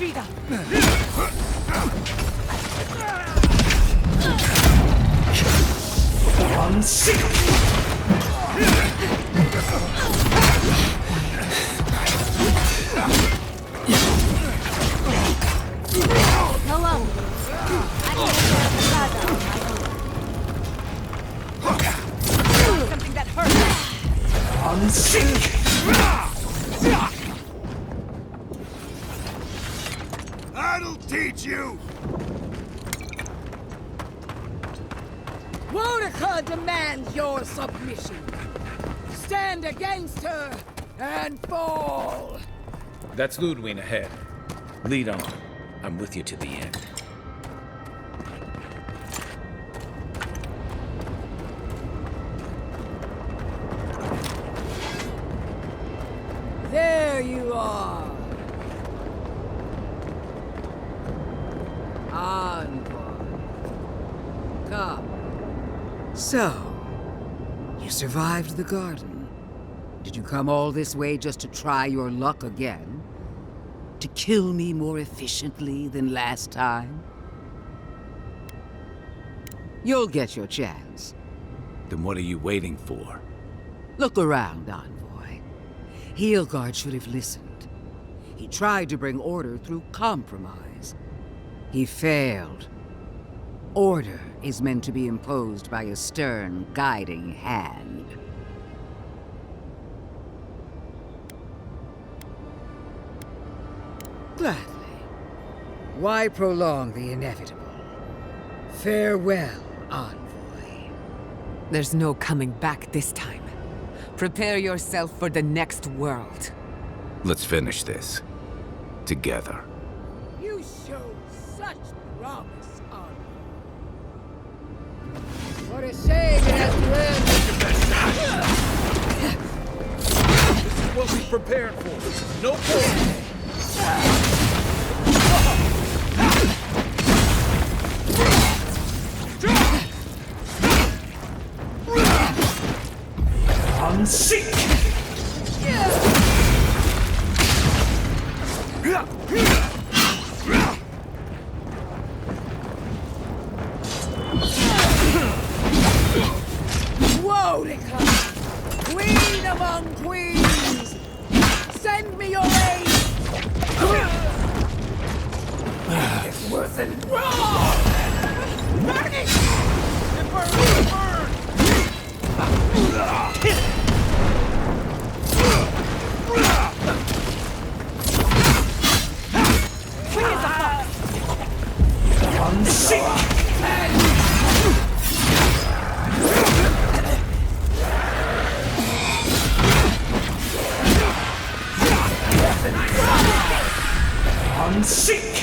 vida! Hello! I can get the plaza on my own. Something that hurts! Unsink! That'll teach you! Wonica demands your submission. Stand against her and fall. That's Ludwig ahead. Lead on. I'm with you to the end. There you are. Envoy. Come. So, you survived the garden. Did you come all this way just to try your luck again? To kill me more efficiently than last time? You'll get your chance. Then what are you waiting for? Look around, Envoy. Heelguard should have listened. He tried to bring order through compromise. He failed. Order is meant to be imposed by a stern, guiding hand. Gladly. Why prolong the inevitable? Farewell, Envoy. There's no coming back this time. Prepare yourself for the next world. Let's finish this. Together. You show such promise, Envoy. What a shame it has to end. This is what we prepared for. No more. Unsink! Wonica! Queen among queens! Send me your aid! It's worse than wrong! Burn it! Unsink!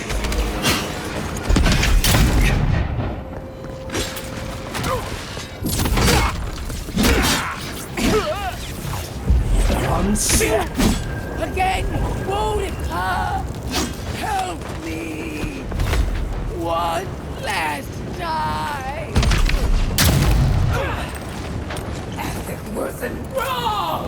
Unsink! Again! Wonica! Help me! One last time! And it's worse than wrong!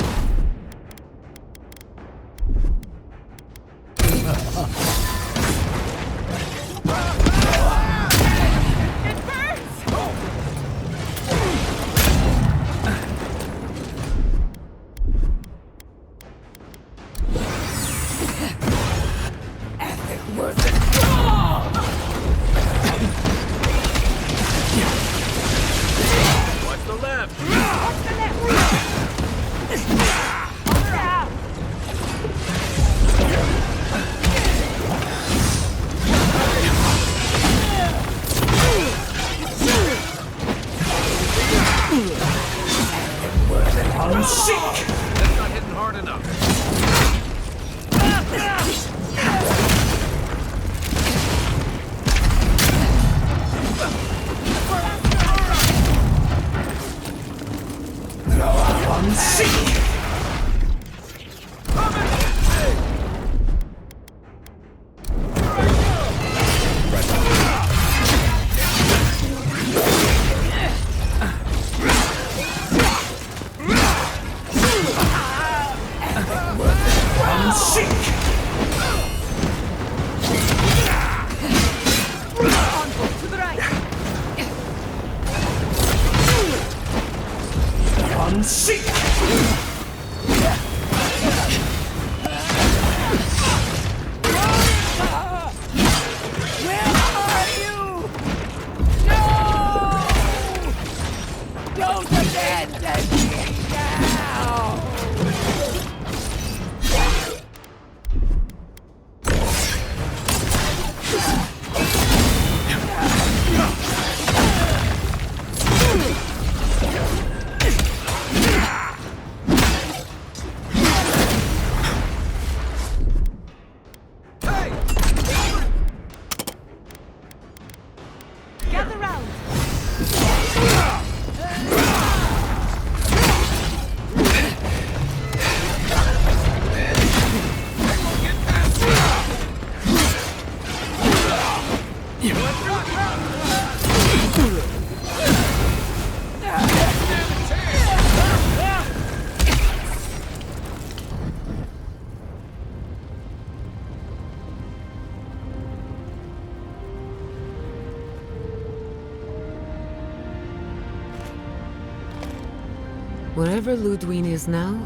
Wherever Ludwine is now,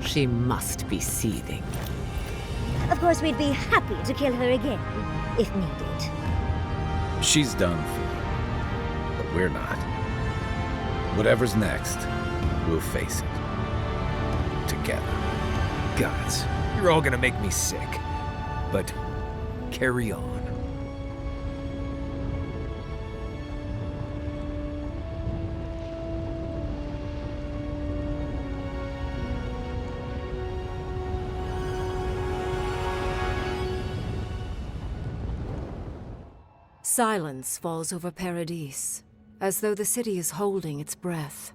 she must be seething. Of course, we'd be happy to kill her again, if needed. She's done for. But we're not. Whatever's next, we'll face it. Together. Gods, you're all gonna make me sick. But carry on. Silence falls over Paradis, as though the city is holding its breath.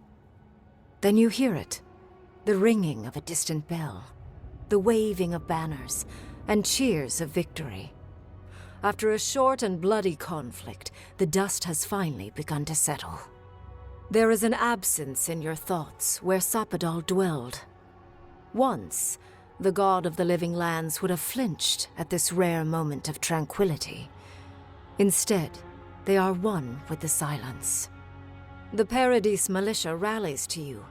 Then you hear it, the ringing of a distant bell, the waving of banners, and cheers of victory. After a short and bloody conflict, the dust has finally begun to settle. There is an absence in your thoughts where Sapadal dwelled. Once, the god of the living lands would have flinched at this rare moment of tranquility. Instead, they are one with the silence. The Paradis militia rallies to you,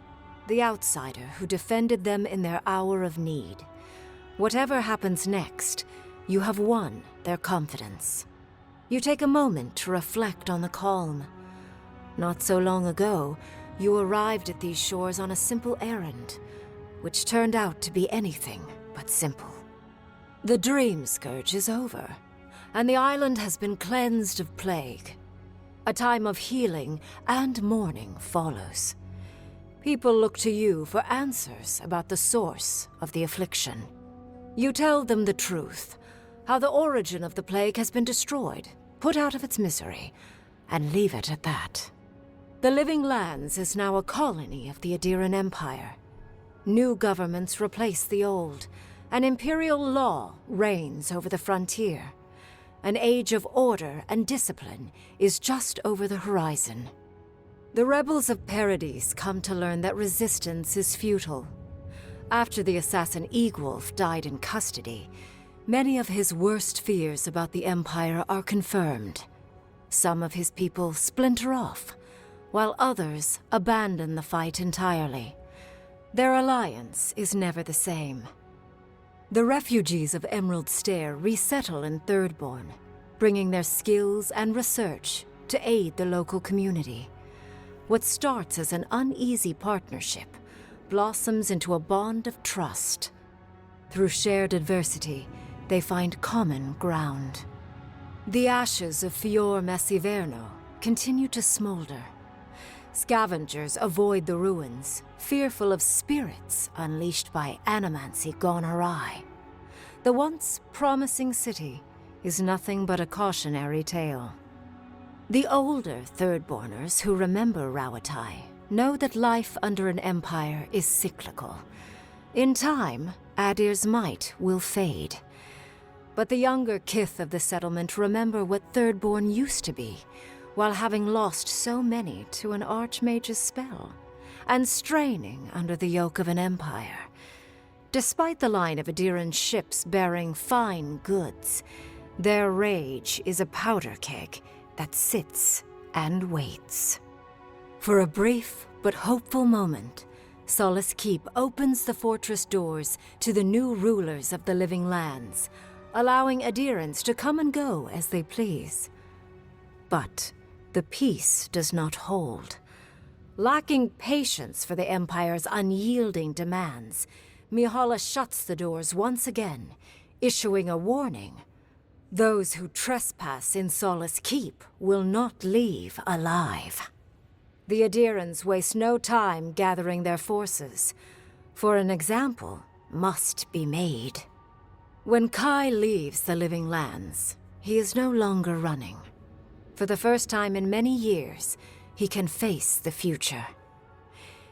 the outsider who defended them in their hour of need. Whatever happens next, you have won their confidence. You take a moment to reflect on the calm. Not so long ago, you arrived at these shores on a simple errand, which turned out to be anything but simple. The dream scourge is over, and the island has been cleansed of plague. A time of healing and mourning follows. People look to you for answers about the source of the affliction. You tell them the truth, how the origin of the plague has been destroyed, put out of its misery, and leave it at that. The Living Lands is now a colony of the Adiran Empire. New governments replace the old, and imperial law reigns over the frontier. An age of order and discipline is just over the horizon. The rebels of Paradis come to learn that resistance is futile. After the assassin Egwulf died in custody, many of his worst fears about the Empire are confirmed. Some of his people splinter off, while others abandon the fight entirely. Their alliance is never the same. The refugees of Emerald Stair resettle in Thirdborn, bringing their skills and research to aid the local community. What starts as an uneasy partnership blossoms into a bond of trust. Through shared adversity, they find common ground. The ashes of Fior Messiverno continue to smolder. Scavengers avoid the ruins, fearful of spirits unleashed by animancy gone awry. The once promising city is nothing but a cautionary tale. The older Thirdborners who remember Rawatai know that life under an empire is cyclical. In time, Adir's might will fade. But the younger kith of the settlement remember what Thirdborn used to be, while having lost so many to an archmage's spell, and straining under the yoke of an empire. Despite the line of Adiran ships bearing fine goods, their rage is a powder keg that sits and waits. For a brief but hopeful moment, Solace Keep opens the fortress doors to the new rulers of the Living Lands, allowing Adirans to come and go as they please. But the peace does not hold. Lacking patience for the Empire's unyielding demands, Mihala shuts the doors once again, issuing a warning. Those who trespass in Solace Keep will not leave alive. The Adirans waste no time gathering their forces, for an example must be made. When Kai leaves the Living Lands, he is no longer running. For the first time in many years, he can face the future.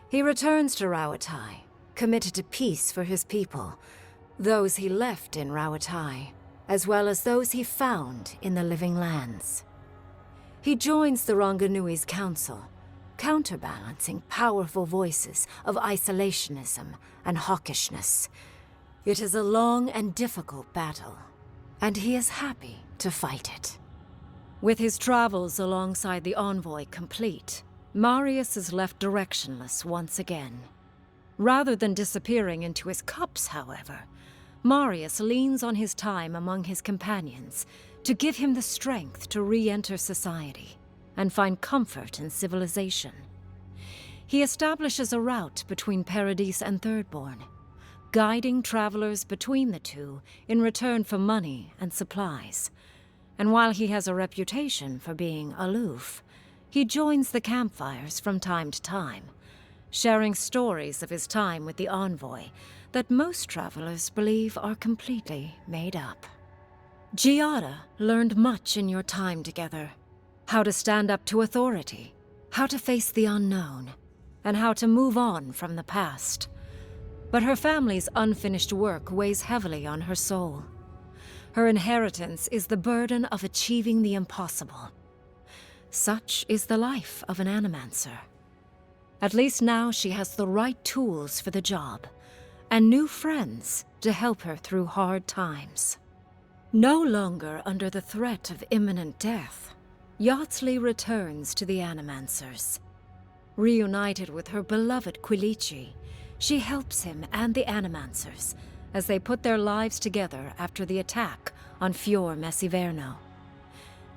He returns to Rawatai, committed to peace for his people, those he left in Rawatai, as well as those he found in the living lands. He joins the Ranganui's council, counterbalancing powerful voices of isolationism and hawkishness. It is a long and difficult battle, and he is happy to fight it. With his travels alongside the envoy complete, Marius is left directionless once again. Rather than disappearing into his cups, however, Marius leans on his time among his companions to give him the strength to re-enter society and find comfort in civilization. He establishes a route between Paradise and Thirdborn, guiding travelers between the two in return for money and supplies. And while he has a reputation for being aloof, he joins the campfires from time to time, sharing stories of his time with the envoy that most travelers believe are completely made up. Giada learned much in your time together. How to stand up to authority, how to face the unknown, and how to move on from the past. But her family's unfinished work weighs heavily on her soul. Her inheritance is the burden of achieving the impossible. Such is the life of an animancer. At least now she has the right tools for the job, and new friends to help her through hard times. No longer under the threat of imminent death, Yatsley returns to the Animancers. Reunited with her beloved Quilici, she helps him and the Animancers as they put their lives together after the attack on Fior Messiverno.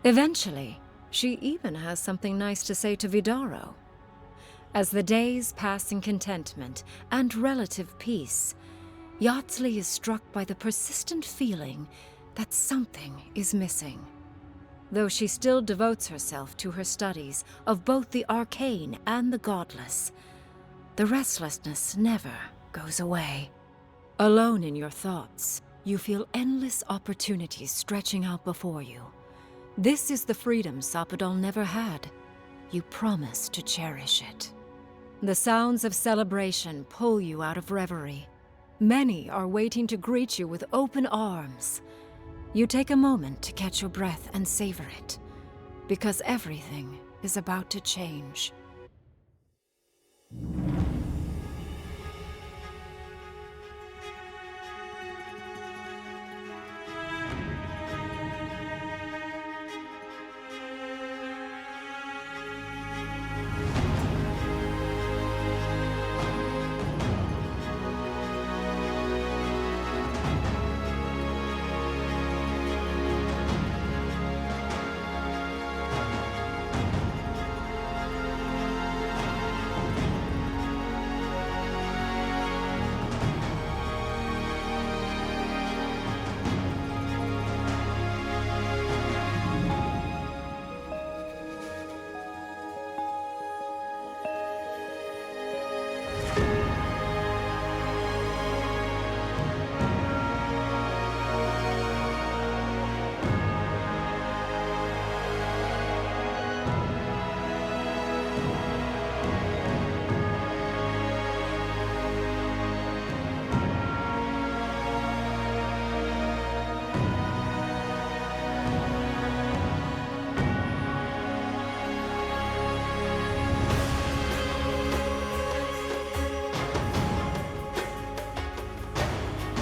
Eventually, she even has something nice to say to Vidaro. As the days pass in contentment and relative peace, Yatsley is struck by the persistent feeling that something is missing. Though she still devotes herself to her studies of both the arcane and the godless, the restlessness never goes away. Alone in your thoughts, you feel endless opportunities stretching out before you. This is the freedom Sapadal never had. You promise to cherish it. The sounds of celebration pull you out of reverie. Many are waiting to greet you with open arms. You take a moment to catch your breath and savor it, because everything is about to change.